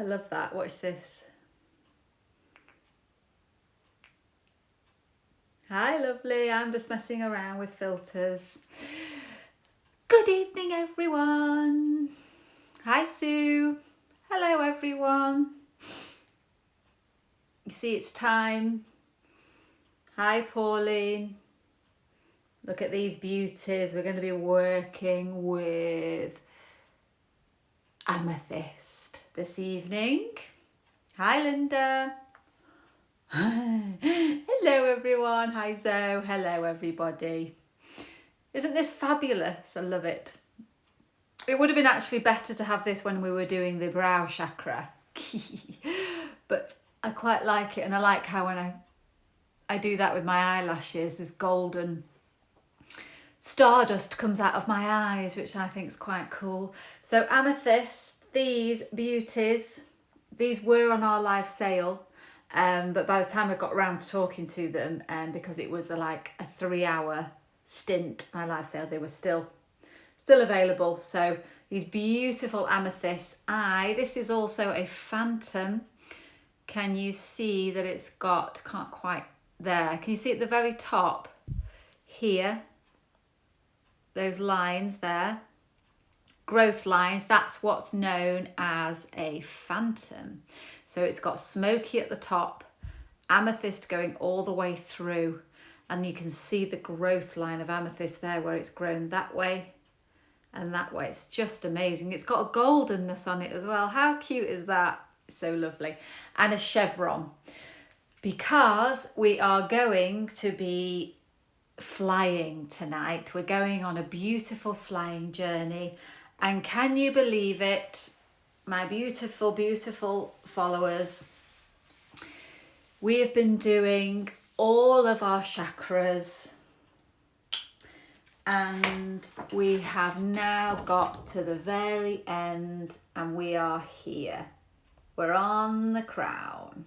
love that. Watch this. Hi, lovely. I'm just messing around with filters. Good evening, everyone. Hi, Sue. Hello, everyone. You see, it's time. Hi, Pauline. Look at these beauties. We're going to be working with amethyst this evening. Hi, Linda. Hello, everyone. Hi, Zoe. Hello, everybody. Isn't this fabulous? I love it. It would have been actually better to have this when we were doing the brow chakra. But I quite like it, and I like how when I do that with my eyelashes, this golden stardust comes out of my eyes, which I think is quite cool. So amethyst, these beauties, these were on our live sale, but by the time I got around to talking to them, because it was like a 3-hour stint, my live sale, they were still available. So these beautiful amethysts. This is also a phantom. Can you see that it's got, can't quite there, can you see at the very top here, those lines there, growth lines? That's what's known as a phantom. So it's got smoky at the top, amethyst going all the way through, and you can see the growth line of amethyst there where it's grown that way and that way. It's just amazing. It's got a goldenness on it as well. How cute is that? So lovely. And a chevron, because we are going to be flying tonight. We're going on a beautiful flying journey, and can you believe it, my beautiful, beautiful followers, we have been doing all of our chakras, and we have now got to the very end, and we are here. We're on the crown.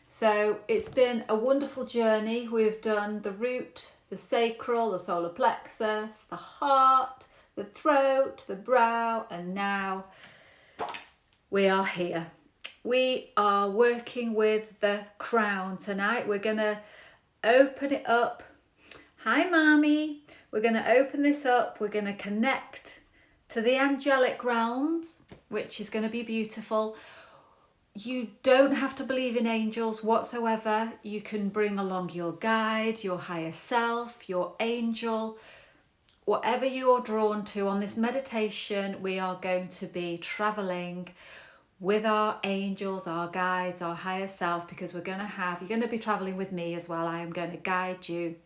So it's been a wonderful journey. We've done the root, the sacral, the solar plexus, the heart, the throat, the brow, and now we are here. We are working with the crown tonight. We're going to open it up. Hi, Mommy. We're going to open this up. We're going to connect to the angelic realms, which is going to be beautiful. You don't have to believe in angels whatsoever. You can bring along your guide, your higher self, your angel, whatever you're drawn to. On this meditation, we are going to be traveling with our angels, our guides, our higher self, because you're going to be traveling with me as well. I am going to guide you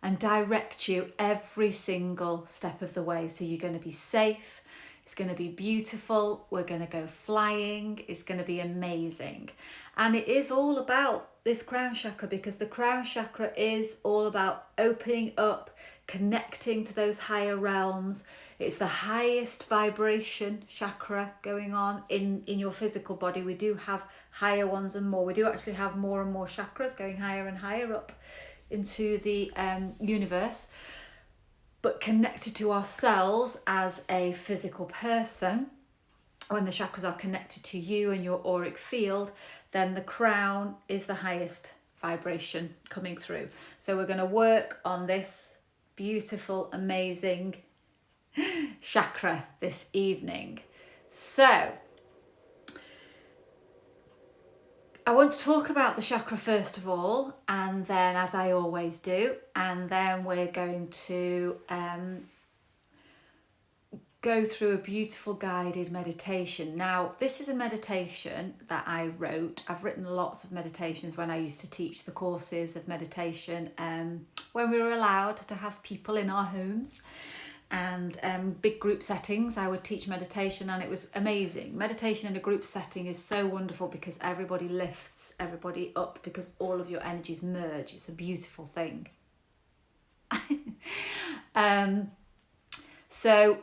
and direct you every single step of the way. So you're going to be safe. It's going to be beautiful. We're going to go flying. It's going to be amazing. And it is all about this crown chakra, because the crown chakra is all about opening up, connecting to those higher realms. It's the highest vibration chakra going on in your physical body. We do have higher ones and more. We do actually have more and more chakras going higher and higher up into the universe. But connected to ourselves as a physical person, when the chakras are connected to you and your auric field, then the crown is the highest vibration coming through. So we're going to work on this beautiful, amazing chakra this evening. So I want to talk about the chakra first of all, and then, as I always do, and then we're going to go through a beautiful guided meditation. Now, this is a meditation that I wrote. I've written lots of meditations when I used to teach the courses of meditation, when we were allowed to have people in our homes. And big group settings, I would teach meditation, and it was amazing. Meditation in a group setting is so wonderful because everybody lifts everybody up, because all of your energies merge. It's a beautiful thing. So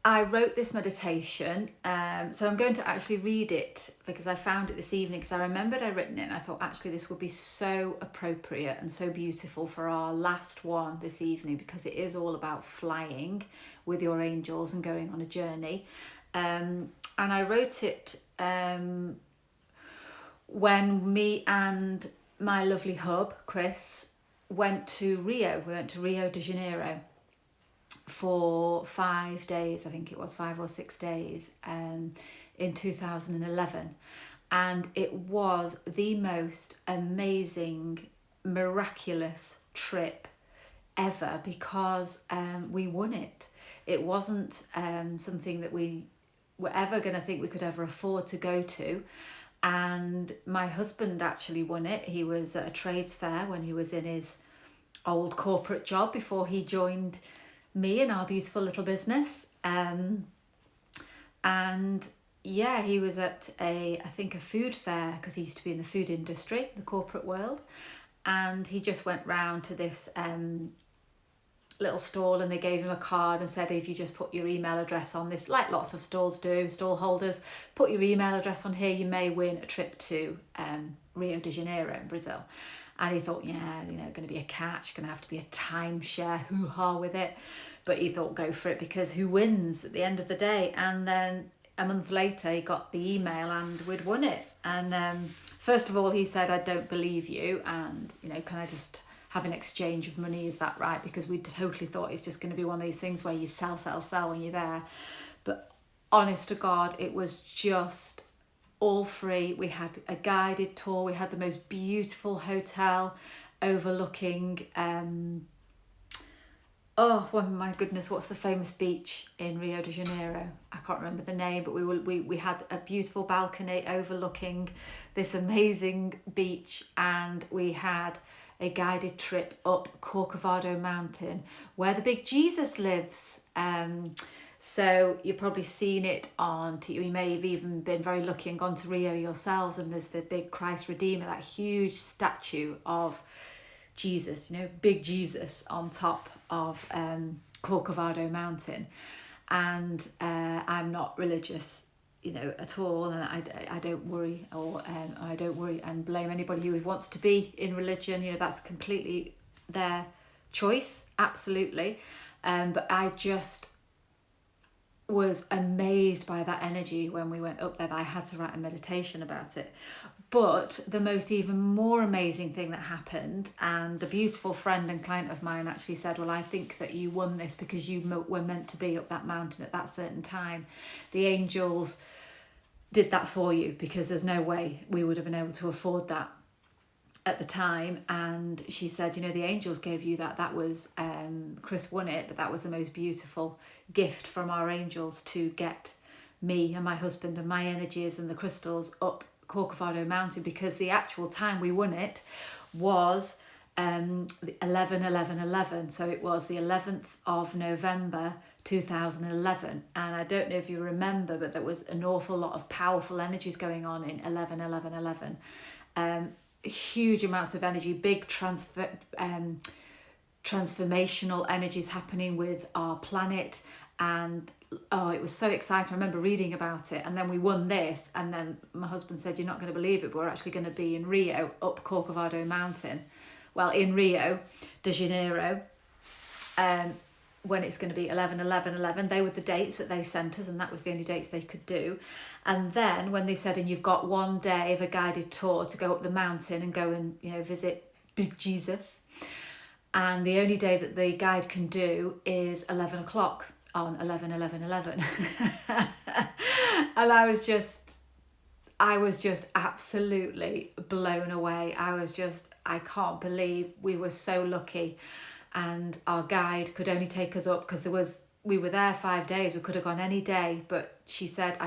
I wrote this meditation, so I'm going to actually read it because I found it this evening, because I remembered I'd written it and I thought actually this would be so appropriate and so beautiful for our last one this evening, because it is all about flying with your angels and going on a journey. And I wrote it when me and my lovely hub, Chris, went to Rio. We went to Rio de Janeiro for 5 days, I think it was 5 or 6 days, in 2011. And it was the most amazing, miraculous trip ever, because we won it. It wasn't something that we were ever going to think we could ever afford to go to. And my husband actually won it. He was at a trades fair when he was in his old corporate job before he joined me in our beautiful little business. And yeah, he was at I think a food fair, because he used to be in the food industry, the corporate world. And he just went round to this little stall, and they gave him a card and said, if you just put your email address on this, like lots of stalls do, stall holders, put your email address on here, you may win a trip to Rio de Janeiro in Brazil. And he thought, yeah, going to be a catch, going to have to be a timeshare, hoo-ha with it. But he thought, go for it, because who wins at the end of the day? And then a month later, he got the email and we'd won it. And first of all, he said, I don't believe you. And, can I just have an exchange of money? Is that right? Because we totally thought it's just going to be one of these things where you sell when you're there. But honest to God, it was just all free. We had a guided tour. We had the most beautiful hotel overlooking oh my goodness, what's the famous beach in Rio de Janeiro? I can't remember the name, but we had a beautiful balcony overlooking this amazing beach, and we had a guided trip up Corcovado Mountain, where the big Jesus lives. So you've probably seen it you may have even been very lucky and gone to Rio yourselves, and there's the big Christ Redeemer, that huge statue of Jesus, big Jesus on top of Corcovado Mountain. And I'm not religious, at all, and I don't worry, or I don't worry and blame anybody who wants to be in religion. That's completely their choice, absolutely. But I just was amazed by that energy when we went up there, that I had to write a meditation about it. But the most even more amazing thing that happened, and a beautiful friend and client of mine actually said, well, I think that you won this because you were meant to be up that mountain at that certain time. The angels did that for you, because there's no way we would have been able to afford that at the time. And she said, the angels gave you that was Chris won it, but that was the most beautiful gift from our angels, to get me and my husband and my energies and the crystals up Corcovado Mountain, because the actual time we won it was 11/11/11. So it was the 11th of November 2011. And I don't know if you remember, but there was an awful lot of powerful energies going on in 11/11/11. Huge amounts of energy, big transformational energies happening with our planet. And it was so exciting. I remember reading about it, and then we won this, and then my husband said, you're not going to believe it, but we're actually going to be in Rio, up Corcovado Mountain, in Rio de Janeiro, when it's going to be 11/11/11. They were the dates that they sent us, and that was the only dates they could do. And then when they said, and you've got 1 day of a guided tour to go up the mountain and go and visit big Jesus, and the only day that the guide can do is 11 o'clock on 11/11/11. And I was just absolutely blown away. I can't believe we were so lucky. And our guide could only take us up, because we were there 5 days. We could have gone any day, but she said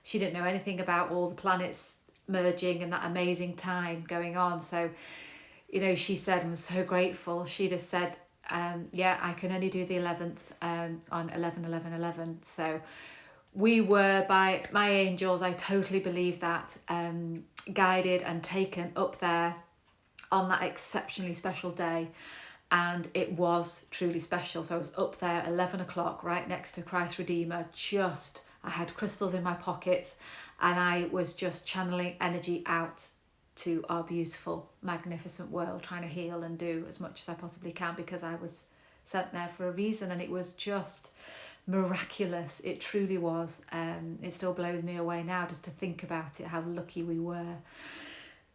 she didn't know anything about all the planets merging and that amazing time going on. So, she said, and was so grateful, she just said, I can only do the 11th on 11/11/11. So we were, by my angels, I totally believe that, guided and taken up there on that exceptionally special day. And it was truly special. So I was up there 11 o'clock, right next to Christ Redeemer. I had crystals in my pockets, and I was just channeling energy out to our beautiful, magnificent world, trying to heal and do as much as I possibly can, because I was sent there for a reason. And it was just miraculous. It truly was. It still blows me away now just to think about it, how lucky we were.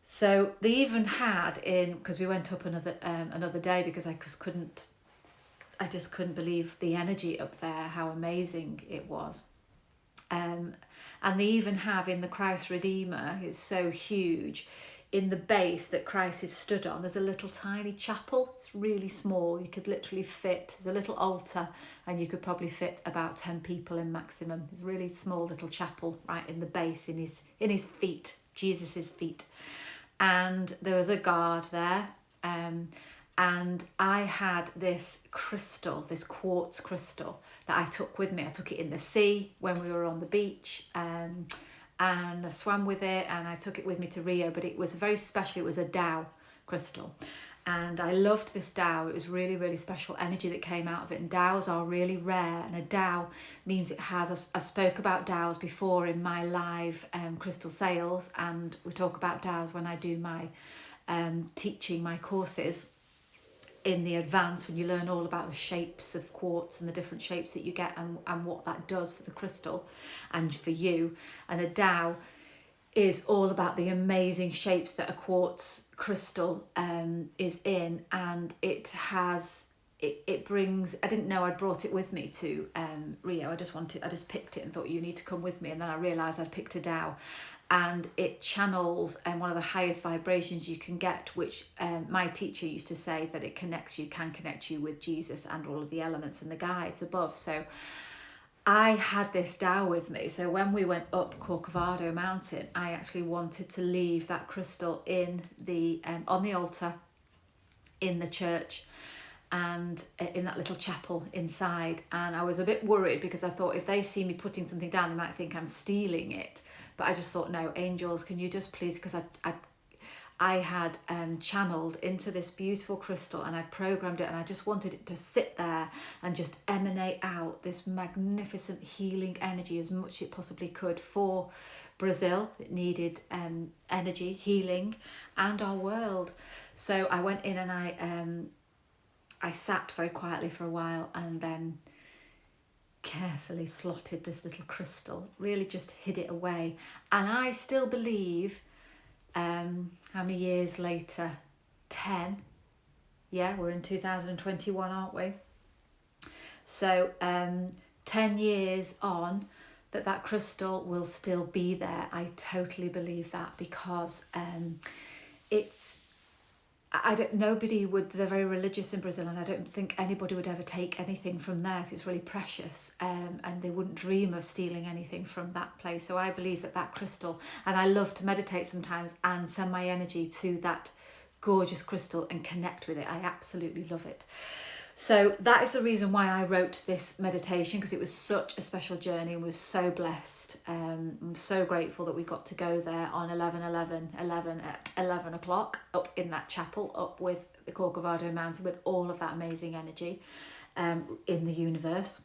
So they even had because we went up another day because I just couldn't believe the energy up there, how amazing it was. And they even have in the Christ Redeemer, it's so huge, in the base that Christ is stood on, there's a little tiny chapel. It's really small. You could literally fit, there's a little altar and you could probably fit about 10 people in maximum. It's a really small little chapel right in the base, in his feet, Jesus's feet. And there was a guard there. And I had this crystal, this quartz crystal that I took with me. I took it in the sea when we were on the beach, and I swam with it, and I took it with me to Rio. But it was very special. It was a Tao crystal, and I loved this Tao. It was really, really special energy that came out of it. And Taos are really rare, and a Tao means it has. I spoke about Taos before in my live crystal sales, and we talk about Taos when I do my teaching, my courses. In the advance, when you learn all about the shapes of quartz and the different shapes that you get and what that does for the crystal and for you. And a Tao is all about the amazing shapes that a quartz crystal is in, and it brings, I didn't know I'd brought it with me to Rio. I just picked it and thought, you need to come with me, and then I realised I'd picked a Tao. And it channels one of the highest vibrations you can get, which my teacher used to say that it can connect you with Jesus and all of the elements and the guides above. So I had this Tao with me. So when we went up Corcovado Mountain, I actually wanted to leave that crystal in the on the altar in the church and in that little chapel inside. And I was a bit worried because I thought if they see me putting something down, they might think I'm stealing it. But I just thought, no, angels, can you just please, because I had channeled into this beautiful crystal and I'd programmed it, and I just wanted it to sit there and just emanate out this magnificent healing energy as much as it possibly could for Brazil. It needed energy, healing, and our world. So I went in and I sat very quietly for a while, and then carefully slotted this little crystal, really just hid it away. And I still believe, how many years later? 10. Yeah, we're in 2021, aren't we? So 10 years on, that crystal will still be there. I totally believe that, because they're very religious in Brazil, and I don't think anybody would ever take anything from there because it's really precious, and they wouldn't dream of stealing anything from that place. So I believe that crystal, and I love to meditate sometimes and send my energy to that gorgeous crystal and connect with it. I absolutely love it. So that is the reason why I wrote this meditation, because it was such a special journey and was so blessed. I'm so grateful that we got to go there on 11 at 11 o'clock up in that chapel, up with the Corcovado Mountain, with all of that amazing energy in the universe.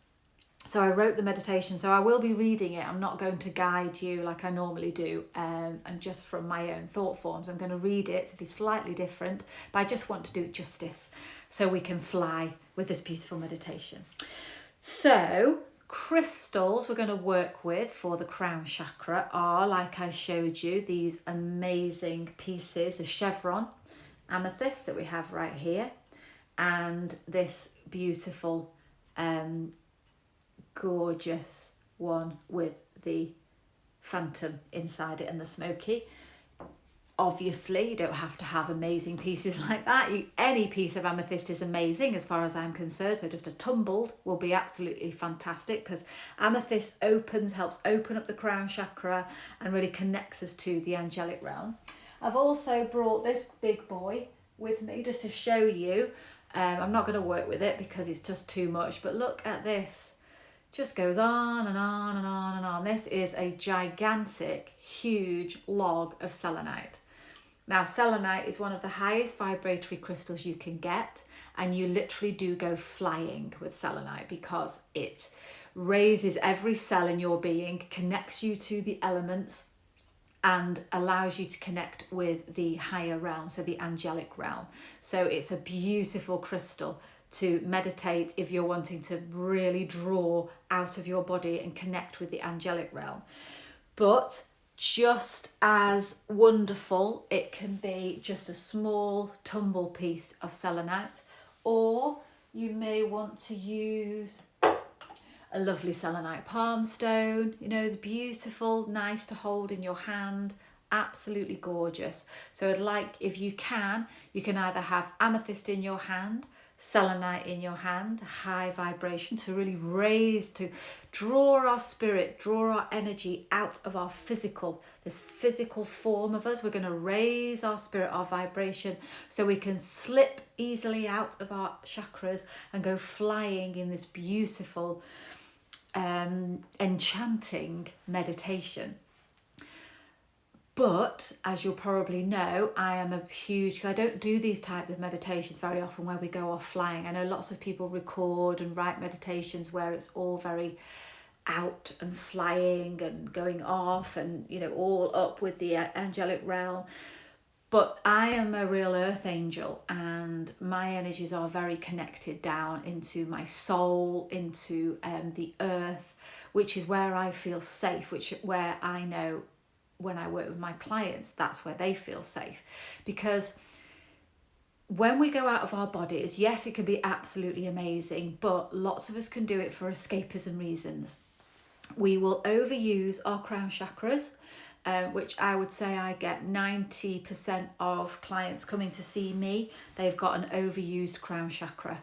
So I wrote the meditation, so I will be reading it. I'm not going to guide you like I normally do, and just from my own thought forms. I'm going to read it, so it'll be slightly different, but I just want to do it justice so we can fly with this beautiful meditation. So crystals we're going to work with for the Crown Chakra are, like I showed you, these amazing pieces, a chevron amethyst that we have right here, and this beautiful gorgeous one with the phantom inside it and the smoky. Obviously, you don't have to have amazing pieces like that. Any piece of amethyst is amazing as far as I'm concerned. So just a tumbled will be absolutely fantastic, because amethyst helps open up the Crown Chakra and really connects us to the angelic realm. I've also brought this big boy with me just to show you. I'm not going to work with it because it's just too much, but look at this. Just goes on and on and on and on. This is a gigantic, huge log of selenite. Now, selenite is one of the highest vibratory crystals you can get, and you literally do go flying with selenite because it raises every cell in your being, connects you to the elements, and allows you to connect with the higher realm, so the angelic realm. So it's a beautiful crystal to meditate if you're wanting to really draw out of your body and connect with the angelic realm. But just as wonderful, it can be just a small tumble piece of selenite, or you may want to use a lovely selenite palm stone, you know, the beautiful, nice to hold in your hand, absolutely gorgeous. So I'd like, if you can either have amethyst in your hand, selenite in your hand, high vibration, to really raise, to draw our spirit, draw our energy out of our this physical form of us. We're going to raise our spirit, our vibration, so we can slip easily out of our chakras and go flying in this beautiful, enchanting meditation. But as you'll probably know, I am a huge, I don't do these types of meditations very often where we go off flying. I know lots of people record and write meditations where it's all very out and flying and going off and, you know, all up with the angelic realm. But I am a real earth angel, and my energies are very connected down into my soul, into the earth, which is where I feel safe, where I know when I work with my clients, that's where they feel safe. Because when we go out of our bodies, yes, it can be absolutely amazing, but lots of us can do it for escapism reasons. We will overuse our crown chakras, which I would say I get 90% of clients coming to see me, they've got an overused crown chakra.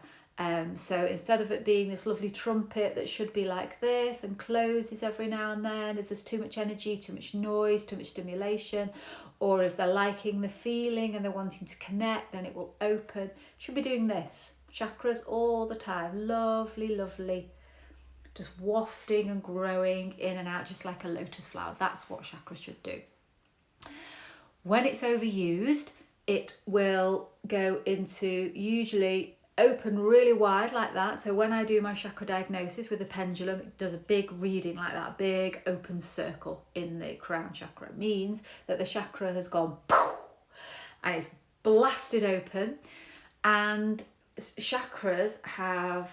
So instead of it being this lovely trumpet that should be like this and closes every now and then, if there's too much energy, too much noise, too much stimulation, or if they're liking the feeling and they're wanting to connect, then it will open. Should be doing this. Chakras all the time. Lovely, lovely. Just wafting and growing in and out, just like a lotus flower. That's what chakras should do. When it's overused, it will go into usually open really wide like that. So when I do my chakra diagnosis with a pendulum, it does a big reading like that, big open circle in the crown chakra. It means that the chakra has gone poof, and it's blasted open. And chakras have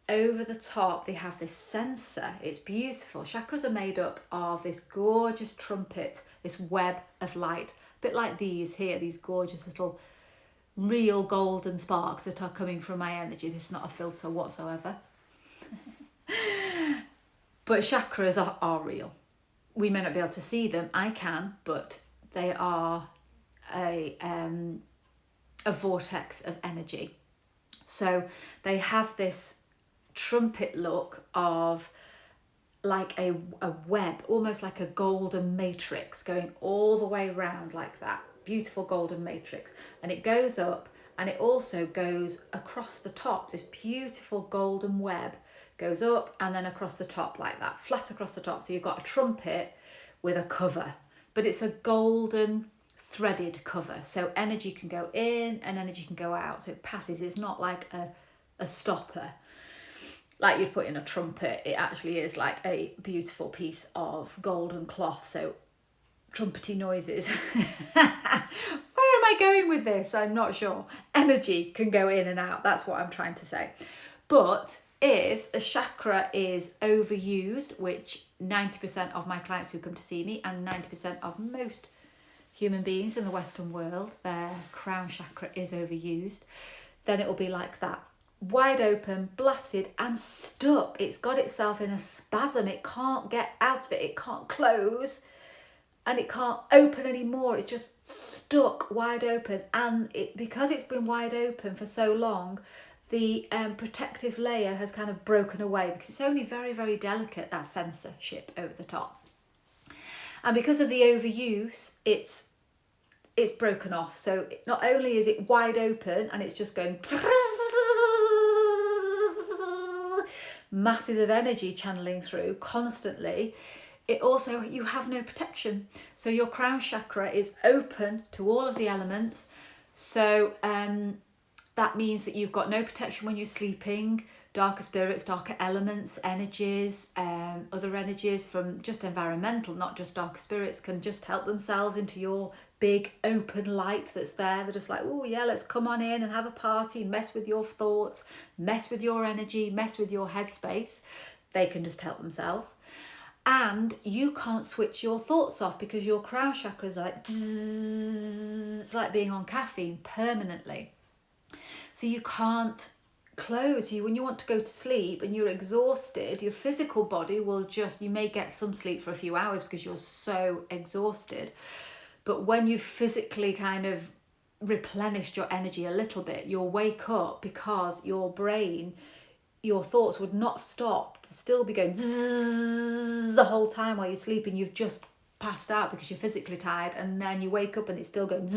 over the top, they have this sensor. It's beautiful. Chakras are made up of this gorgeous trumpet, this web of light, a bit like these here, these gorgeous little real golden sparks that are coming from my energy. This is not a filter whatsoever. But chakras are real. We may not be able to see them. I can, but they are a vortex of energy. So they have this trumpet look of like a web, almost like a golden matrix going all the way around like that. Beautiful golden matrix, and it goes up and it also goes across the top. This beautiful golden web goes up and then across the top like that, flat across the top. So you've got a trumpet with a cover, but it's a golden threaded cover, so energy can go in and energy can go out, so it passes. It's not like a stopper like you'd put in a trumpet. It actually is like a beautiful piece of golden cloth, so trumpety noises. Where am I going with this? I'm not sure. Energy can go in and out. That's what I'm trying to say. But if a chakra is overused, which 90% of my clients who come to see me and 90% of most human beings in the Western world, their crown chakra is overused, then it will be like that. Wide open, blasted and stuck. It's got itself in a spasm. It can't get out of it. It can't close. And it can't open anymore. It's just stuck wide open. And because it's been wide open for so long, the protective layer has kind of broken away, because it's only very, very delicate, that censorship over the top. And because of the overuse, it's broken off. So not only is it wide open and it's just going masses of energy channeling through constantly, it also, you have no protection. So your crown chakra is open to all of the elements. So that means that you've got no protection when you're sleeping. Darker spirits, darker elements, energies, other energies from just environmental, not just darker spirits, can just help themselves into your big open light that's there. They're just like, oh yeah, let's come on in and have a party, mess with your thoughts, mess with your energy, mess with your headspace. They can just help themselves. And you can't switch your thoughts off because your crown chakra is like, it's like being on caffeine permanently. So you can't close. When you want to go to sleep and you're exhausted, your physical body will just, you may get some sleep for a few hours because you're so exhausted. But when you physically kind of replenished your energy a little bit, you'll wake up because your brain, your thoughts would not stop, still be going the whole time while you're sleeping. You've just passed out because you're physically tired, and then you wake up and it's still going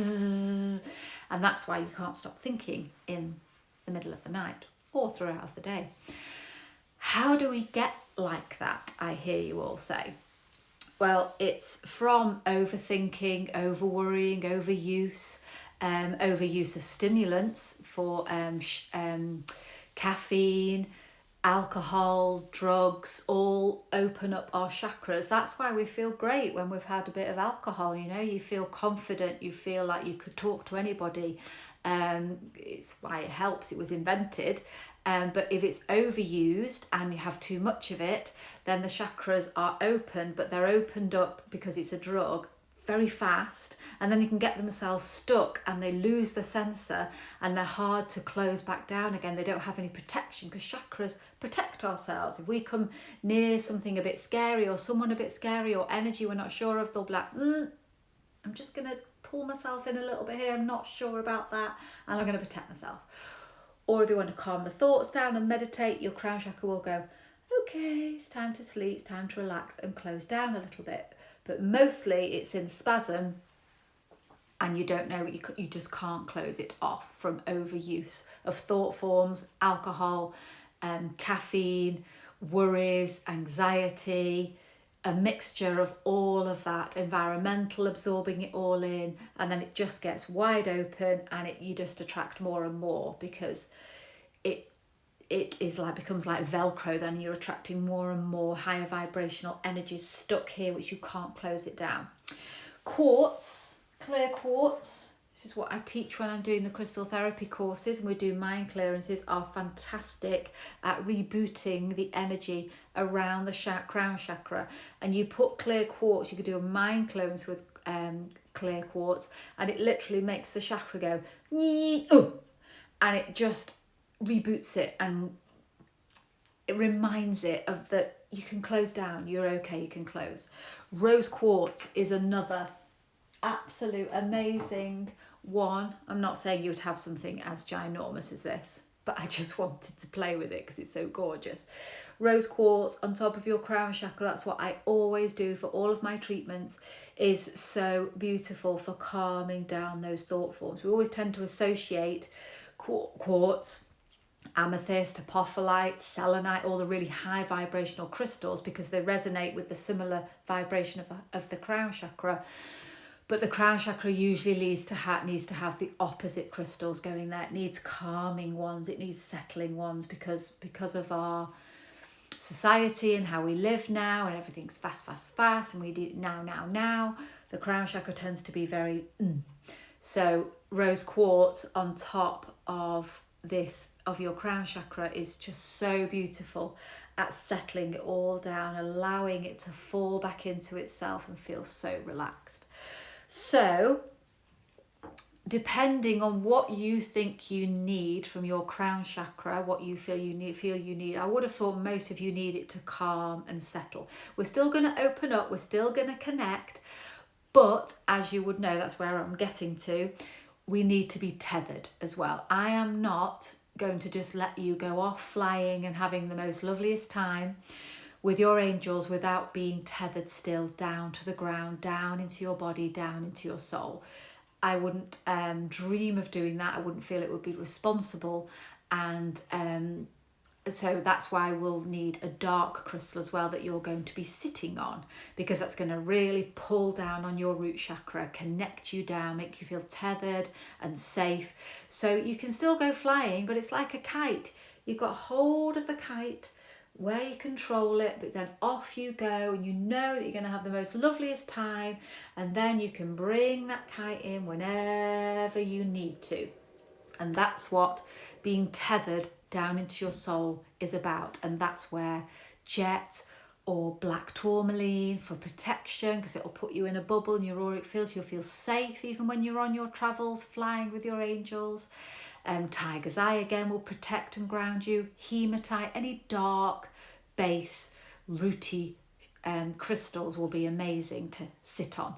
and that's why you can't stop thinking in the middle of the night or throughout the day. How do we get like that, I hear you all say? Well, it's from overthinking, over worrying, overuse, overuse of stimulants for caffeine, alcohol, drugs, all open up our chakras. That's why we feel great when we've had a bit of alcohol, you know, you feel confident, you feel like you could talk to anybody. It's why it helps, it was invented. But if it's overused and you have too much of it, then the chakras are open, but they're opened up because it's a drug very fast, and then they can get themselves stuck and they lose the sensor and they're hard to close back down again. They don't have any protection because chakras protect ourselves. If we come near something a bit scary or someone a bit scary or energy we're not sure of, they'll be like, I'm just going to pull myself in a little bit here, I'm not sure about that, and I'm going to protect myself. Or if you want to calm the thoughts down and meditate, your crown chakra will go, okay, it's time to sleep, it's time to relax and close down a little bit. But mostly it's in spasm and you don't know, you just can't close it off from overuse of thought forms, alcohol, caffeine, worries, anxiety, a mixture of all of that, environmental, absorbing it all in, and then it just gets wide open and you just attract more and more because it is like, becomes like Velcro, then you're attracting more and more higher vibrational energies stuck here, which you can't close it down. Quartz, clear quartz, this is what I teach when I'm doing the crystal therapy courses, and we do mind clearances, are fantastic at rebooting the energy around the crown chakra. And you put clear quartz, you could do a mind clearance with clear quartz, and it literally makes the chakra go, and it just reboots it, and it reminds it of that you can close down, you're okay, you can close. Rose quartz is another absolute amazing one. I'm not saying you would have something as ginormous as this, but I just wanted to play with it because it's so gorgeous. Rose quartz on top of your crown chakra, that's what I always do for all of my treatments, is so beautiful for calming down those thought forms. We always tend to associate quartz, amethyst, apophyllite, selenite, all the really high vibrational crystals because they resonate with the similar vibration of the crown chakra. But the crown chakra usually needs to have the opposite crystals going there. It needs calming ones, it needs settling ones because of our society and how we live now, and everything's fast, and we do now. The crown chakra tends to be very So rose quartz on top of this, of your crown chakra, is just so beautiful at settling it all down, allowing it to fall back into itself and feel so relaxed. So depending on what you think you need from your crown chakra, what you feel you need, I would have thought most of you need it to calm and settle. We're still going to open up, we're still going to connect, but as you would know, that's where I'm getting to, we need to be tethered as well. I am not going to just let you go off flying and having the most loveliest time with your angels without being tethered still down to the ground, down into your body, down into your soul. I wouldn't dream of doing that. I wouldn't feel it would be responsible, and so that's why we'll need a dark crystal as well that you're going to be sitting on, because that's going to really pull down on your root chakra, connect you down, make you feel tethered and safe. So you can still go flying, but it's like a kite. You've got hold of the kite where you control it, but then off you go, and you know that you're going to have the most loveliest time, and then you can bring that kite in whenever you need to. And that's what being tethered down into your soul is about. And that's where jet or black tourmaline for protection, because it'll put you in a bubble in your auric field, so you'll feel safe even when you're on your travels flying with your angels. Tiger's eye again will protect and ground you. Hematite, any dark base rooty crystals will be amazing to sit on.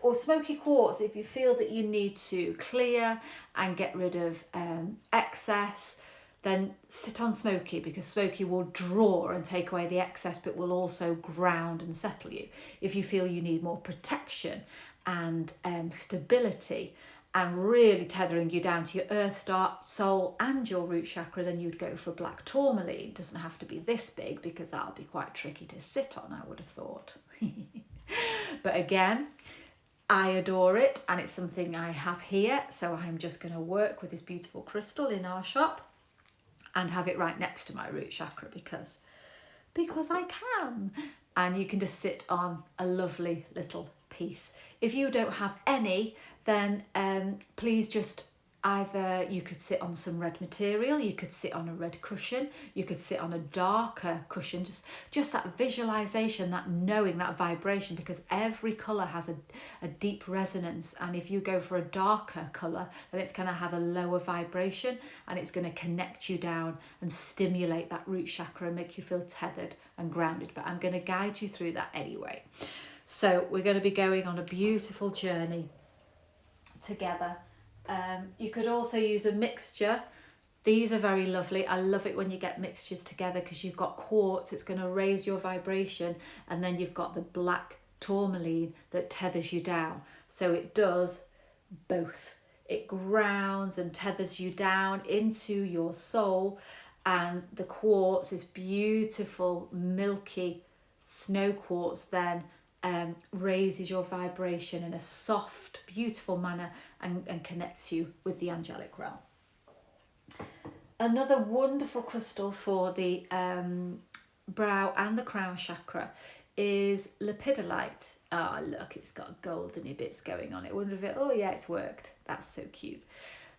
Or smoky quartz, if you feel that you need to clear and get rid of excess, then sit on smoky, because smoky will draw and take away the excess, but will also ground and settle you. If you feel you need more protection and stability and really tethering you down to your earth star, soul and your root chakra, then you'd go for black tourmaline. It doesn't have to be this big, because that'll be quite tricky to sit on, I would have thought. But again, I adore it, and it's something I have here, so I'm just going to work with this beautiful crystal in our shop and have it right next to my root chakra, because I can. And you can just sit on a lovely little piece. If you don't have any, then please just either, you could sit on some red material, you could sit on a red cushion, you could sit on a darker cushion, just that visualization, that knowing, that vibration, because every color has a deep resonance. And if you go for a darker color, then it's going to have a lower vibration, and it's going to connect you down and stimulate that root chakra and make you feel tethered and grounded. But I'm going to guide you through that anyway. So we're going to be going on a beautiful journey together. You could also use a mixture. These are very lovely. I love it when you get mixtures together, because you've got quartz, it's going to raise your vibration, and then you've got the black tourmaline that tethers you down. So it does both. It grounds and tethers you down into your soul, and the quartz is beautiful, milky snow quartz then raises your vibration in a soft, beautiful manner, and connects you with the angelic realm. Another wonderful crystal for the brow and the crown chakra is lepidolite. Ah, oh, look, it's got goldeny bits going on it. Wonder if it's worked. That's so cute.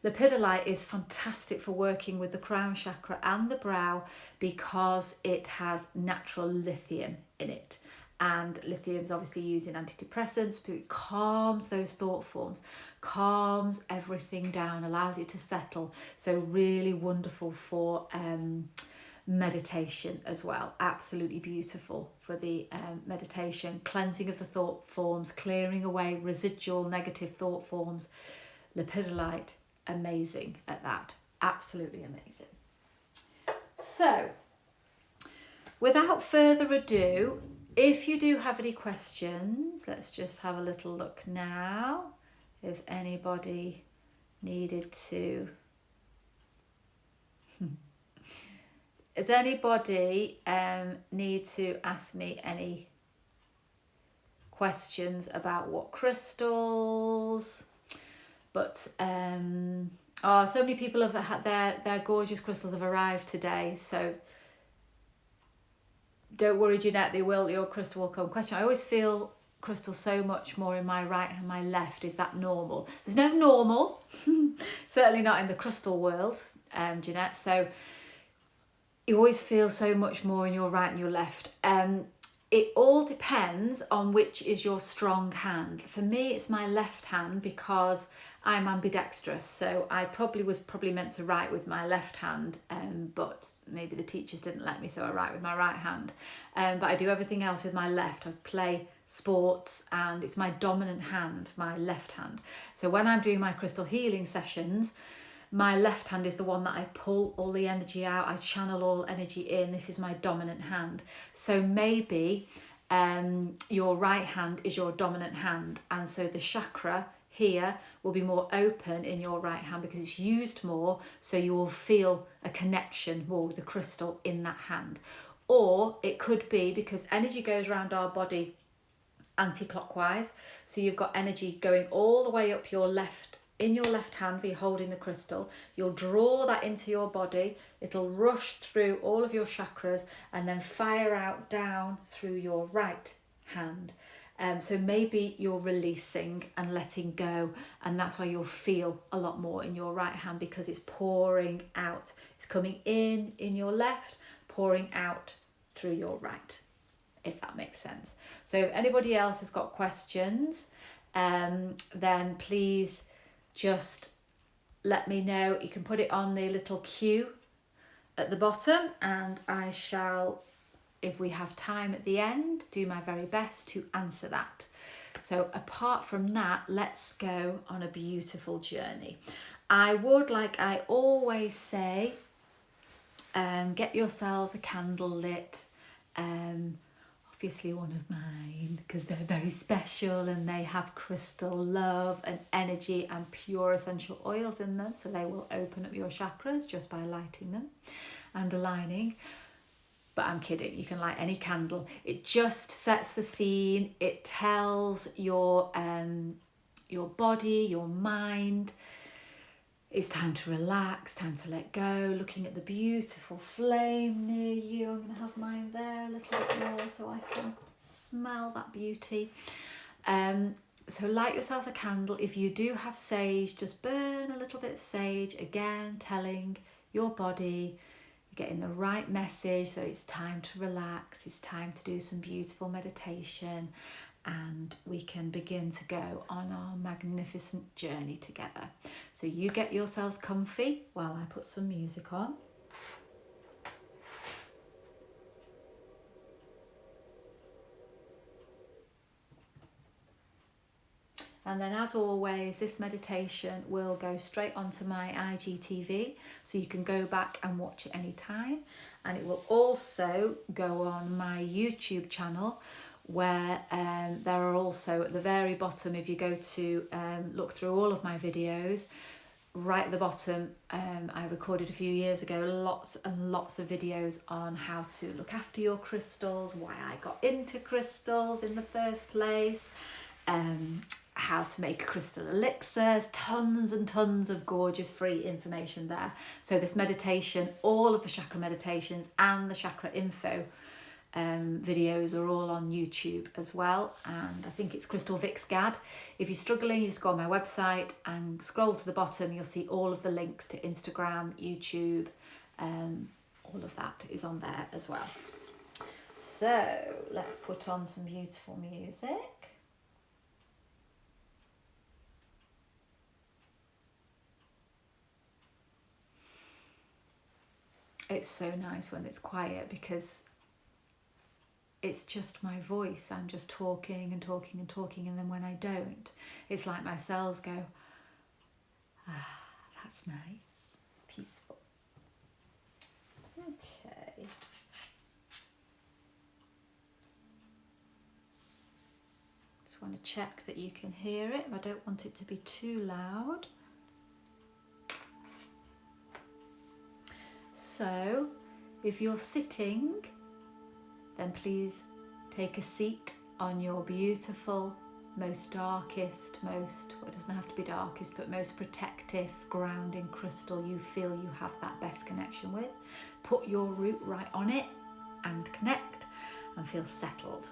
Lepidolite is fantastic for working with the crown chakra and the brow, because it has natural lithium in it. And lithium is obviously used in antidepressants, but it calms those thought forms, calms everything down, allows it to settle. So really wonderful for meditation as well. Absolutely beautiful for the meditation, cleansing of the thought forms, clearing away residual negative thought forms. Lepidolite, amazing at that. Absolutely amazing. So, without further ado, if you do have any questions, let's just have a little look now. If anybody needed to... Does anybody need to ask me any questions about what crystals? But, so many people have had their gorgeous crystals have arrived today, so... Don't worry, Jeanette, your crystal will come. Question: I always feel crystal so much more in my right and my left. Is that normal? There's no normal, certainly not in the crystal world, Jeanette. So you always feel so much more in your right and your left. It all depends on which is your strong hand. For me, it's my left hand, because I'm ambidextrous, so I was probably meant to write with my left hand, but maybe the teachers didn't let me, so I write with my right hand. But I do everything else with my left. I play sports, and it's my dominant hand, my left hand. So when I'm doing my crystal healing sessions, my left hand is the one that I pull all the energy out, I channel all energy in. This is my dominant hand. So maybe your right hand is your dominant hand, and so the chakra here will be more open in your right hand because it's used more, so you will feel a connection more with the crystal in that hand. Or it could be because energy goes around our body anti-clockwise, so you've got energy going all the way up your left in your left hand where you're holding the crystal. You'll draw that into your body. It'll rush through all of your chakras and then fire out down through your right hand. So maybe you're releasing and letting go, and that's why you'll feel a lot more in your right hand, because it's pouring out. It's coming in your left, pouring out through your right, if that makes sense. So if anybody else has got questions, then please just let me know. You can put it on the little queue at the bottom, and I shall, if we have time at the end, do my very best to answer that. So apart from that, let's go on a beautiful journey. I would, like I always say, get yourselves a candle lit. Obviously one of mine, because they're very special and they have crystal love and energy and pure essential oils in them, so they will open up your chakras just by lighting them and aligning. But I'm kidding, you can light any candle. It just sets the scene. It tells your body, your mind, it's time to relax, time to let go. Looking at the beautiful flame near you. I'm going to have mine there a little bit more so I can smell that beauty. So light yourself a candle. If you do have sage, just burn a little bit of sage, again telling your body, you're getting the right message that it's time to relax, it's time to do some beautiful meditation, and we can begin to go on our magnificent journey together. So you get yourselves comfy while I put some music on. And then, as always, this meditation will go straight onto my IGTV, so you can go back and watch it anytime. And it will also go on my YouTube channel, where there are also at the very bottom, if you go to look through all of my videos, right at the bottom, I recorded a few years ago lots and lots of videos on how to look after your crystals, why I got into crystals in the first place, how to make crystal elixirs, tons and tons of gorgeous free information there. So this meditation, all of the chakra meditations and the chakra info videos are all on YouTube as well, and I think it's Crystal Vix Gad. If you're struggling, you just go on my website and scroll to the bottom. You'll see all of the links to Instagram, YouTube, all of that is on there as well. So let's put on some beautiful music. It's so nice when it's quiet, because it's just my voice. I'm just talking and talking and talking, and then when I don't, it's like my cells go, ah, that's nice, peaceful. Okay. Just want to check that you can hear it. I don't want it to be too loud. So, if you're sitting, then please take a seat on your beautiful, most darkest, well, it doesn't have to be darkest, but most protective, grounding crystal you feel you have that best connection with. Put your root right on it and connect and feel settled.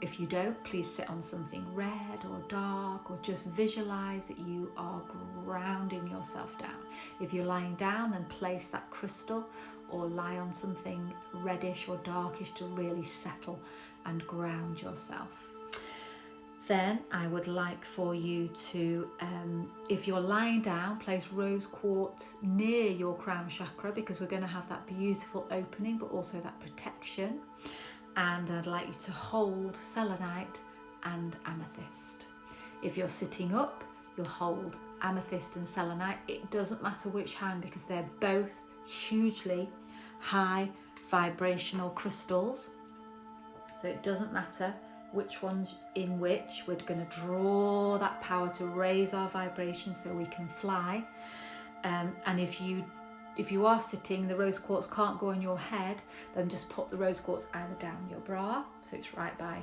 If you don't, please sit on something red or dark, or just visualize that you are grounding yourself down. If you're lying down, then place that crystal or lie on something reddish or darkish to really settle and ground yourself. Then I would like for you to, if you're lying down, place rose quartz near your crown chakra, because we're going to have that beautiful opening but also that protection. And I'd like you to hold selenite and amethyst. If you're sitting up, you'll hold amethyst and selenite. It doesn't matter which hand, because they're both hugely high vibrational crystals. So it doesn't matter which one's in which. We're going to draw that power to raise our vibration so we can fly. And if you are sitting, the rose quartz can't go on your head, then just put the rose quartz either down your bra, so it's right by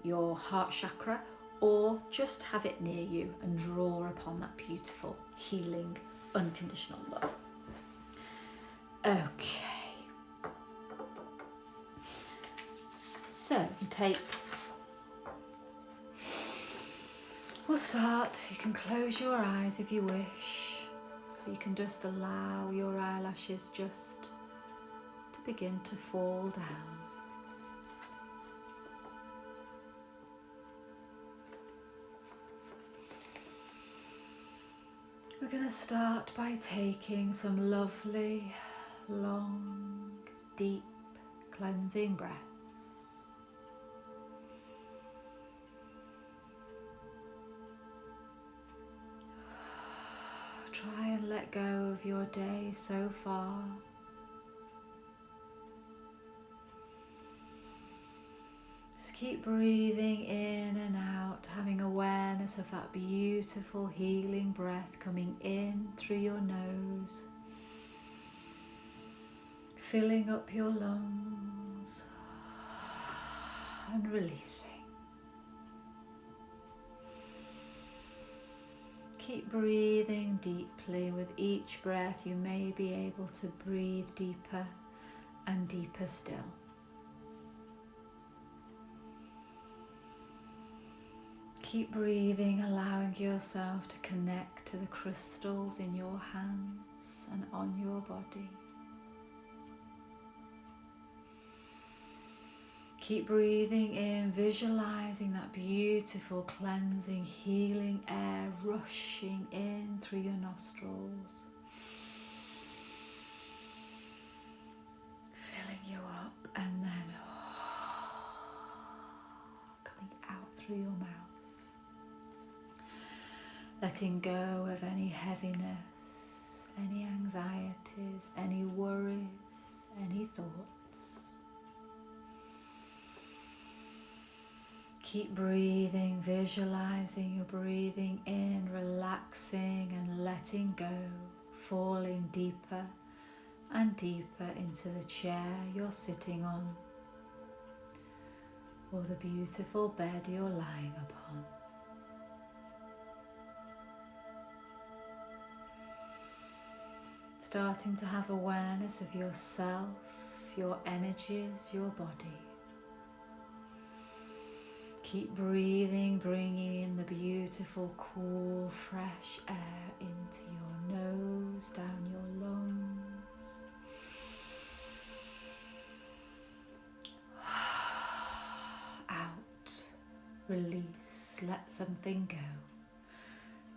your heart chakra, or just have it near you and draw upon that beautiful, healing, unconditional love. Okay. So we'll start. You can close your eyes if you wish, or you can just allow your eyelashes just to begin to fall down. We're going to start by taking some lovely, long, deep, cleansing breaths. Try and let go of your day so far. Just keep breathing in and out, having awareness of that beautiful healing breath coming in through your nose, filling up your lungs and releasing. Keep breathing deeply. With each breath you may be able to breathe deeper and deeper still. Keep breathing, allowing yourself to connect to the crystals in your hands and on your body. Keep breathing in, visualizing that beautiful, cleansing, healing air rushing in through your nostrils, filling you up and then coming out through your mouth. Letting go of any heaviness, any anxieties, any worries, any thoughts. Keep breathing, visualizing you're breathing in, relaxing and letting go, falling deeper and deeper into the chair you're sitting on, or the beautiful bed you're lying upon. Starting to have awareness of yourself, your energies, your body. Keep breathing, bringing in the beautiful, cool, fresh air into your nose, down your lungs. Out, release, let something go.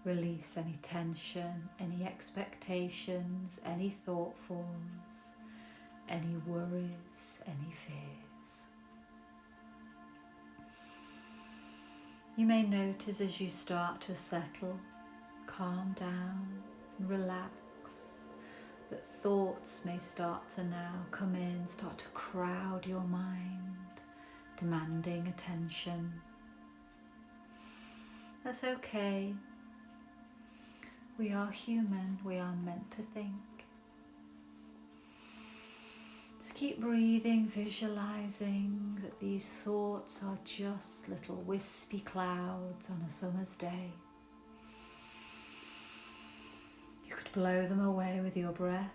Release any tension, any expectations, any thought forms, any worries, any fears. You may notice as you start to settle, calm down, and relax, that thoughts may start to now come in, start to crowd your mind, demanding attention. That's okay. We are human, we are meant to think. Just keep breathing, visualizing that these thoughts are just little wispy clouds on a summer's day. You could blow them away with your breath.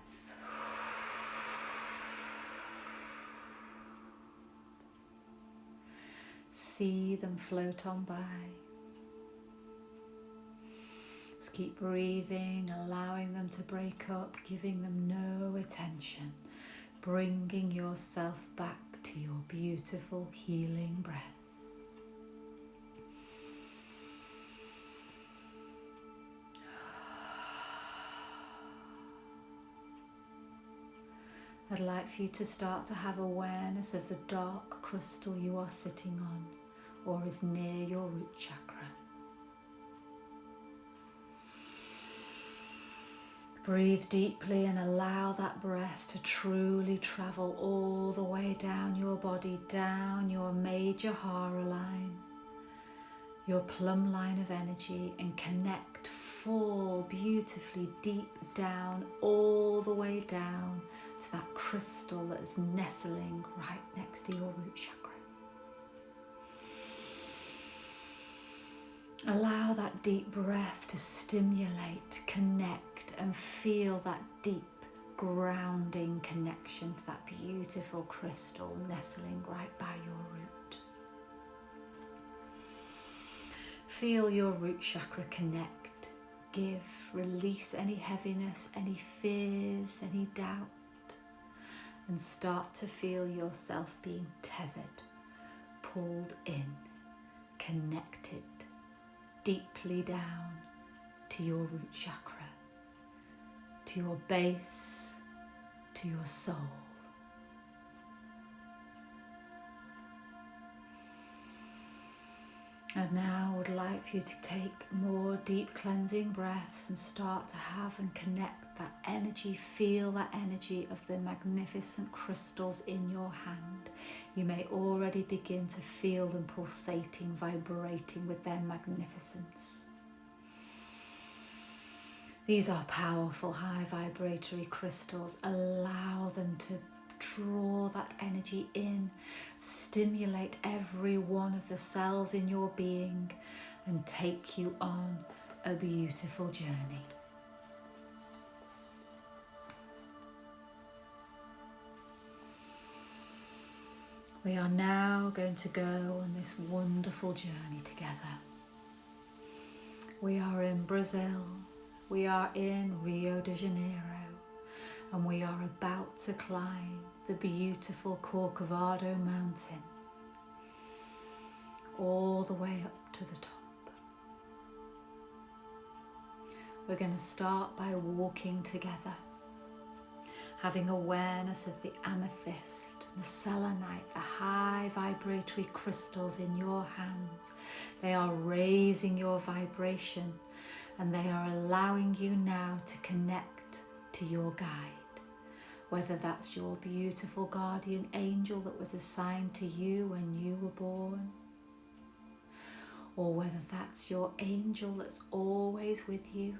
See them float on by. Just keep breathing, allowing them to break up, giving them no attention, bringing yourself back to your beautiful healing breath. I'd like for you to start to have awareness of the dark crystal you are sitting on, or is near your root chakra. Breathe deeply and allow that breath to truly travel all the way down your body, down your major hara line, your plumb line of energy, and connect, fall beautifully deep down, all the way down to that crystal that is nestling right next to your root chakra. Allow that deep breath to stimulate, connect, and feel that deep grounding connection to that beautiful crystal nestling right by your root. Feel your root chakra connect, give, release any heaviness, any fears, any doubt, and start to feel yourself being tethered, pulled in, connected deeply down to your root chakra, to your base, to your soul. And now I would like for you to take more deep cleansing breaths and start to have and connect that energy, feel that energy of the magnificent crystals in your hand. You may already begin to feel them pulsating, vibrating with their magnificence. These are powerful, high vibratory crystals. Allow them to draw that energy in, stimulate every one of the cells in your being, and take you on a beautiful journey. We are now going to go on this wonderful journey together. We are in Brazil, we are in Rio de Janeiro, and we are about to climb the beautiful Corcovado mountain all the way up to the top. We're going to start by walking together, having awareness of the amethyst, the selenite, the high vibratory crystals in your hands. They are raising your vibration, and they are allowing you now to connect to your guide. Whether that's your beautiful guardian angel that was assigned to you when you were born, or whether that's your angel that's always with you,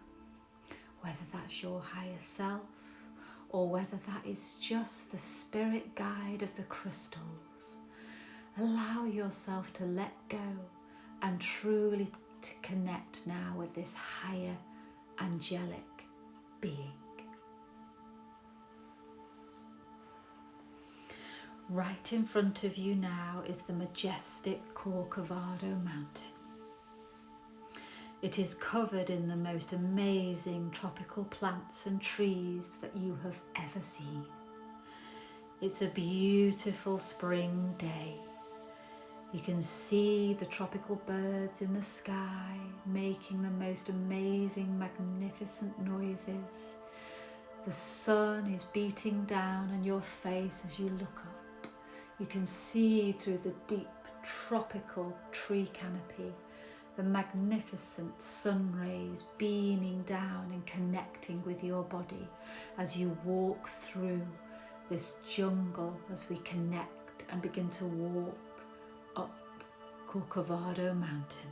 whether that's your higher self, or whether that is just the spirit guide of the crystals. Allow yourself to let go and truly to connect now with this higher angelic being. Right in front of you now is the majestic Corcovado mountain. It is covered in the most amazing tropical plants and trees that you have ever seen. It's a beautiful spring day. You can see the tropical birds in the sky making the most amazing, magnificent noises. The sun is beating down on your face as you look up. You can see through the deep tropical tree canopy the magnificent sun rays beaming down and connecting with your body as you walk through this jungle, as we connect and begin to walk up Corcovado mountain.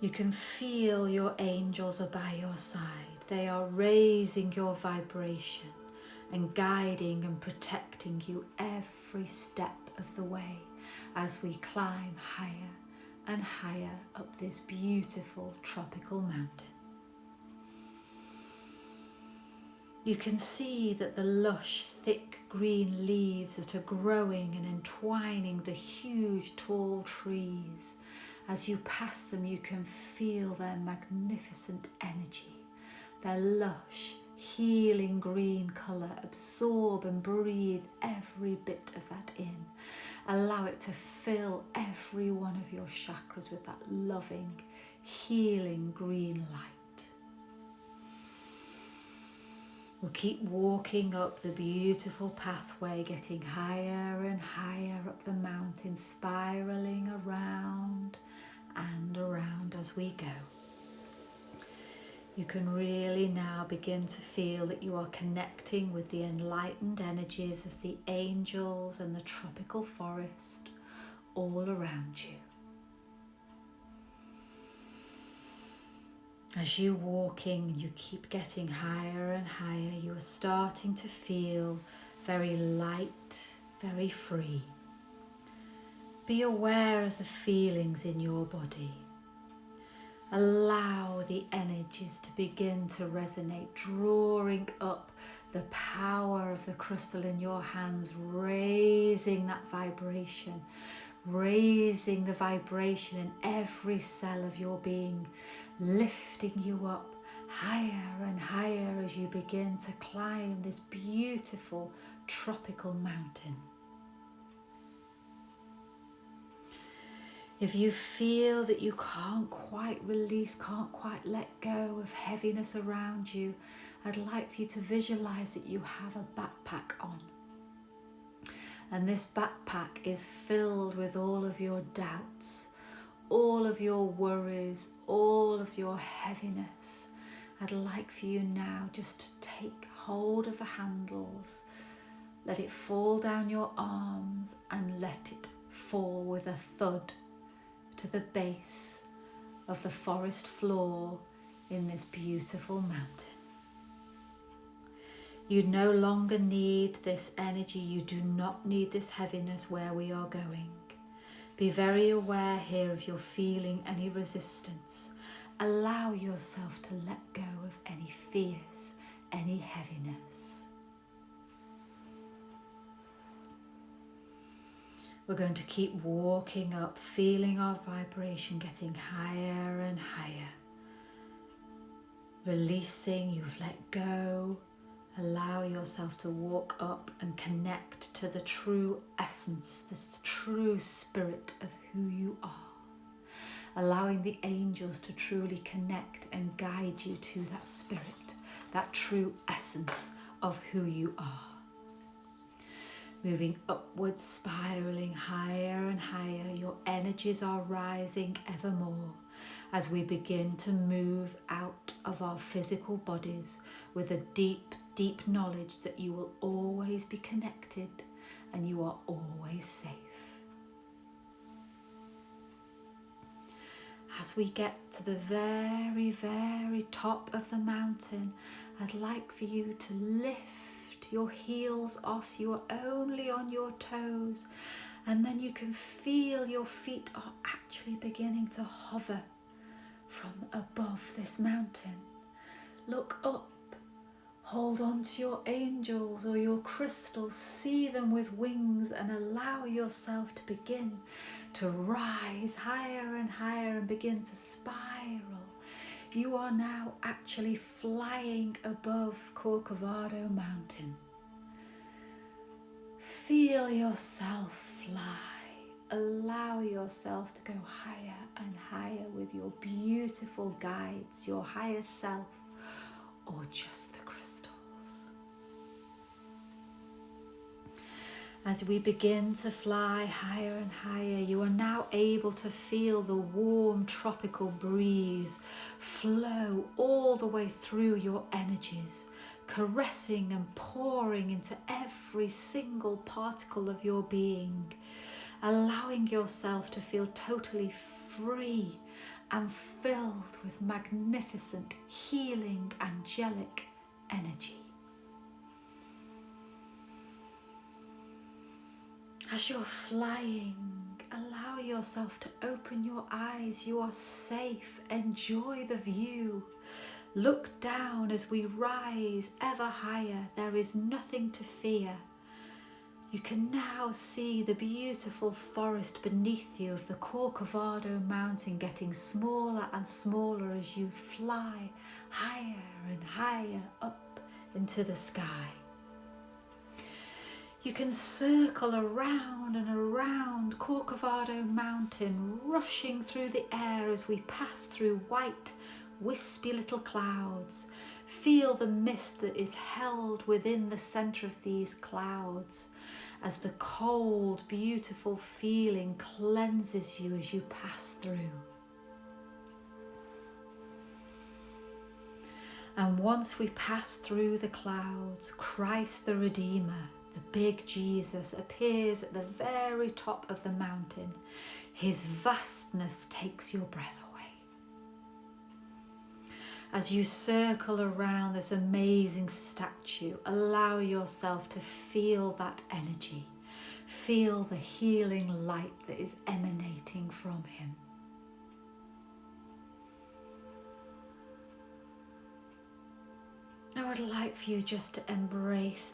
You can feel your angels are by your side. They are raising your vibration and guiding and protecting you every step of the way as we climb higher and higher up this beautiful tropical mountain. You can see that the lush, thick green leaves that are growing and entwining the huge, tall trees. As you pass them, you can feel their magnificent energy, their lush, healing green colour. Absorb and breathe every bit of that in. Allow it to fill every one of your chakras with that loving, healing green light. We'll keep walking up the beautiful pathway, getting higher and higher up the mountain, spiralling around and around as we go. You can really now begin to feel that you are connecting with the enlightened energies of the angels and the tropical forest all around you. As you walking, you keep getting higher and higher, you are starting to feel very light, very free, be aware of the feelings in your body. Allow the energies to begin to resonate, drawing up the power of the crystal in your hands, raising that vibration, raising the vibration in every cell of your being, lifting you up higher and higher as you begin to climb this beautiful tropical mountain. If you feel that you can't quite release, can't quite let go of heaviness around you, I'd like for you to visualize that you have a backpack on. And this backpack is filled with all of your doubts, all of your worries, all of your heaviness. I'd like for you now just to take hold of the handles, let it fall down your arms and let it fall with a thud to the base of the forest floor in this beautiful mountain. You no longer need this energy. You do not need this heaviness where we are going. Be very aware here if you're feeling any resistance. Allow yourself to let go of any fears, any heaviness. We're going to keep walking up, feeling our vibration getting higher and higher. Releasing, you've let go. Allow yourself to walk up and connect to the true essence, this true spirit of who you are. Allowing the angels to truly connect and guide you to that spirit, that true essence of who you are. Moving upwards, spiraling higher and higher, your energies are rising ever more as we begin to move out of our physical bodies with a deep, deep knowledge that you will always be connected and you are always safe. As we get to the very, very top of the mountain, I'd like for you to lift your heels off so you are only on your toes, and then you can feel your feet are actually beginning to hover from above this mountain. Look up, hold on to your angels or your crystals, see them with wings, and allow yourself to begin to rise higher and higher and begin to spiral. You are now actually flying above Corcovado Mountain. Feel yourself fly. Allow yourself to go higher and higher with your beautiful guides, your higher self, or just the crystals. As we begin to fly higher and higher, you are now able to feel the warm tropical breeze flow all the way through your energies, caressing and pouring into every single particle of your being, allowing yourself to feel totally free and filled with magnificent, healing, angelic energy. As you're flying, allow yourself to open your eyes. You are safe. Enjoy the view. Look down as we rise ever higher. There is nothing to fear. You can now see the beautiful forest beneath you of the Corcovado Mountain getting smaller and smaller as you fly higher and higher up into the sky. You can circle around and around Corcovado Mountain, rushing through the air as we pass through white, wispy little clouds. Feel the mist that is held within the centre of these clouds as the cold, beautiful feeling cleanses you as you pass through. And once we pass through the clouds, Christ the Redeemer, the big Jesus, appears at the very top of the mountain. His vastness takes your breath away. As you circle around this amazing statue, allow yourself to feel that energy. Feel the healing light that is emanating from him. I would like for you just to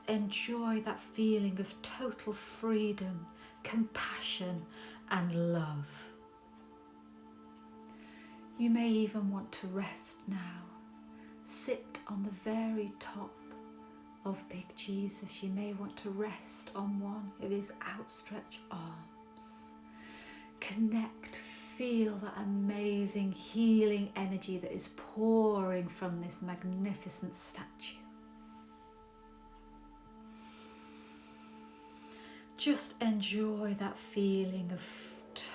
enjoy that feeling of total freedom, compassion and love. You may even want to rest now. Sit on the very top of Big Jesus. You may want to rest on one of his outstretched arms. Connect, feel that amazing healing energy that is pouring from this magnificent statue. Just enjoy that feeling of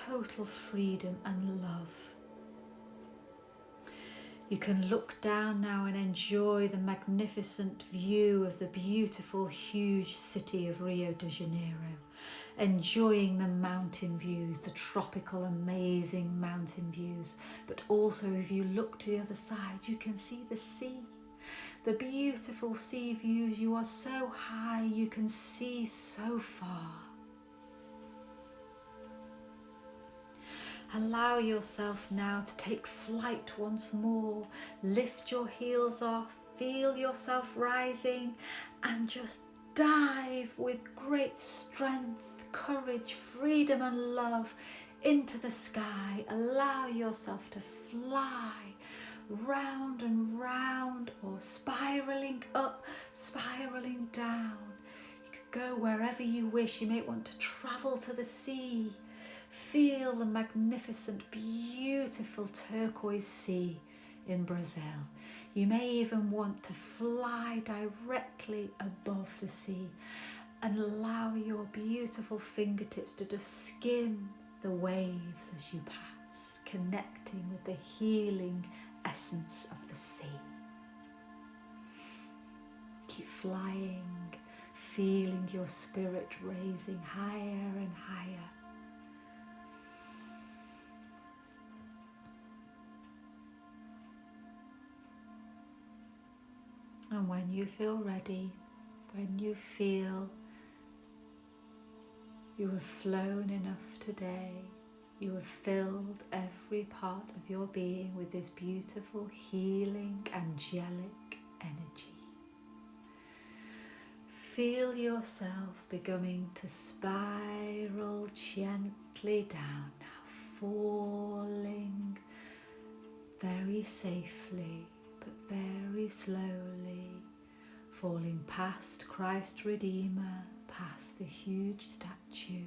total freedom and love. You can look down now and enjoy the magnificent view of the beautiful, huge city of Rio de Janeiro. Enjoying the mountain views, the tropical, amazing mountain views. But also, if you look to the other side, you can see the sea. The beautiful sea views. You are so high, you can see so far. Allow yourself now to take flight once more. Lift your heels off, feel yourself rising, and just dive with great strength, courage, freedom and love into the sky. Allow yourself to fly round and round, or spiraling up, spiraling down. You could go wherever you wish. You may want to travel to the sea. Feel the magnificent, beautiful turquoise sea in Brazil. You may even want to fly directly above the sea and allow your beautiful fingertips to just skim the waves as you pass, connecting with the healing essence of the sea. Keep flying, feeling your spirit raising higher and higher. And when you feel ready, when you feel you have flown enough today, you have filled every part of your being with this beautiful, healing, angelic energy. Feel yourself beginning to spiral gently down now, falling very safely, but very slowly, falling past Christ Redeemer, past the huge statue,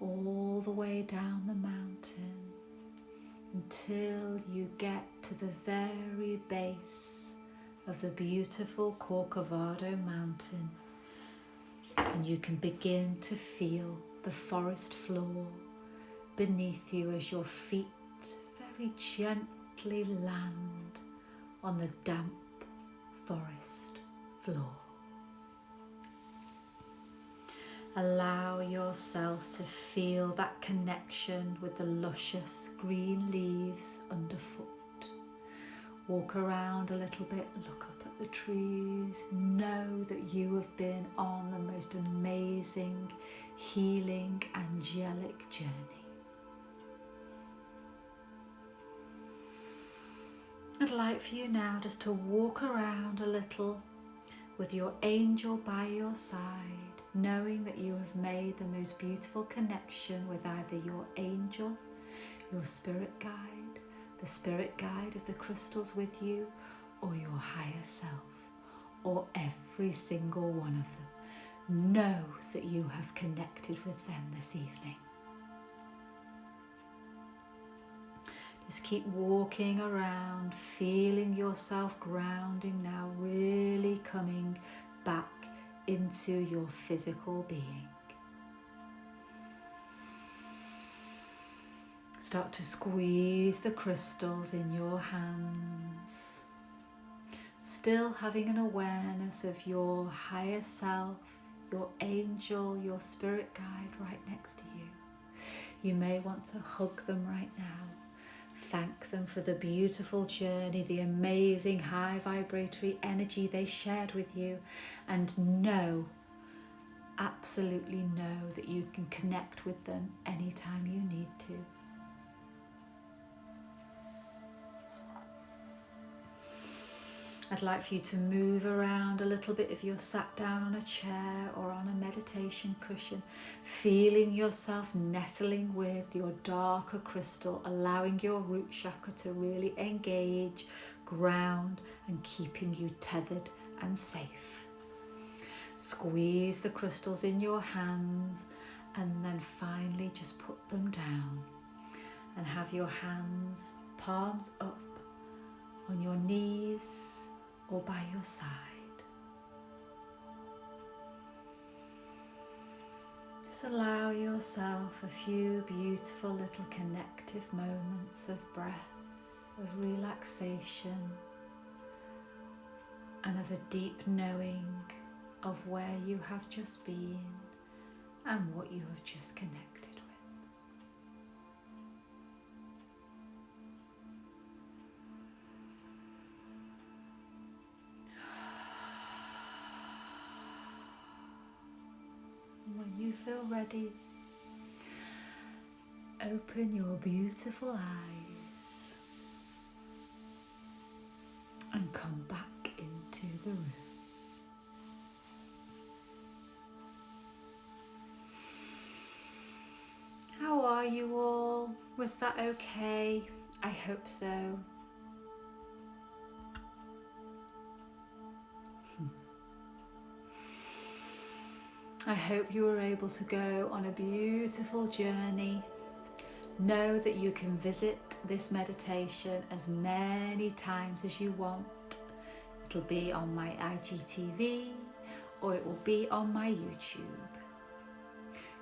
all the way down the mountain until you get to the very base of the beautiful Corcovado mountain, and you can begin to feel the forest floor beneath you as your feet very gently land on the damp forest floor. Allow yourself to feel that connection with the luscious green leaves underfoot. Walk around a little bit, look up at the trees. Know that you have been on the most amazing, healing, angelic journey. I'd like for you now just to walk around a little with your angel by your side, knowing that you have made the most beautiful connection with either your angel, your spirit guide, the spirit guide of the crystals with you, or your higher self, or every single one of them. Know that you have connected with them this evening. Just keep walking around, feeling yourself grounding now, really coming back into your physical being. Start to squeeze the crystals in your hands, still having an awareness of your higher self, your angel, your spirit guide right next to you. You may want to hug them right now. Thank them for the beautiful journey, the amazing high vibratory energy they shared with you, and know absolutely know that you can connect with them anytime you need to. I'd like for you to move around a little bit if you're sat down on a chair or on a meditation cushion, feeling yourself nestling with your darker crystal, allowing your root chakra to really engage, ground, and keeping you tethered and safe. Squeeze the crystals in your hands and then finally just put them down and have your hands palms up on your knees or by your side. Just allow yourself a few beautiful little connective moments of breath, of relaxation, and of a deep knowing of where you have just been and what you have just connected with. When you feel ready, open your beautiful eyes and come back into the room. How are you all? Was that okay? I hope so. I hope you were able to go on a beautiful journey. Know that you can visit this meditation as many times as you want. It'll be on my IGTV or it will be on my YouTube.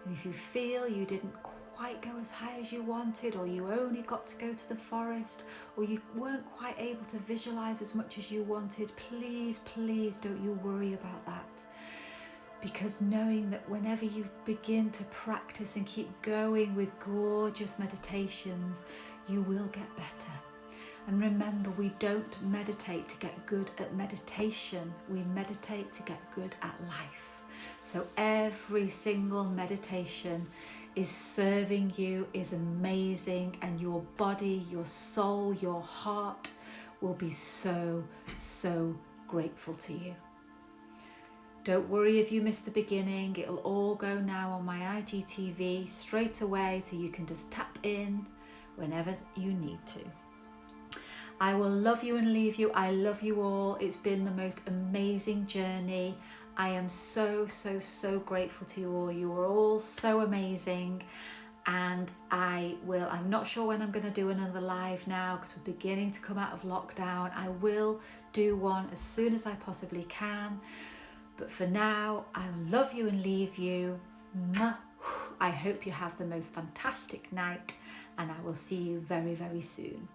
And if you feel you didn't quite go as high as you wanted, or you only got to go to the forest, or you weren't quite able to visualize as much as you wanted, please don't you worry about that. Because knowing that whenever you begin to practice and keep going with gorgeous meditations, you will get better. And remember, we don't meditate to get good at meditation, we meditate to get good at life. So every single meditation is serving you, is amazing, and your body, your soul, your heart will be so grateful to you. Don't worry if you missed the beginning, it'll all go now on my IGTV straight away, so you can just tap in whenever you need to. I will love you and leave you. I love you all. It's been the most amazing journey. I am so grateful to you all. You are all so amazing. And I'm not sure when I'm going to do another live now because we're beginning to come out of lockdown. I will do one as soon as I possibly can. But for now, I love you and leave you. I hope you have the most fantastic night, and I will see you very soon.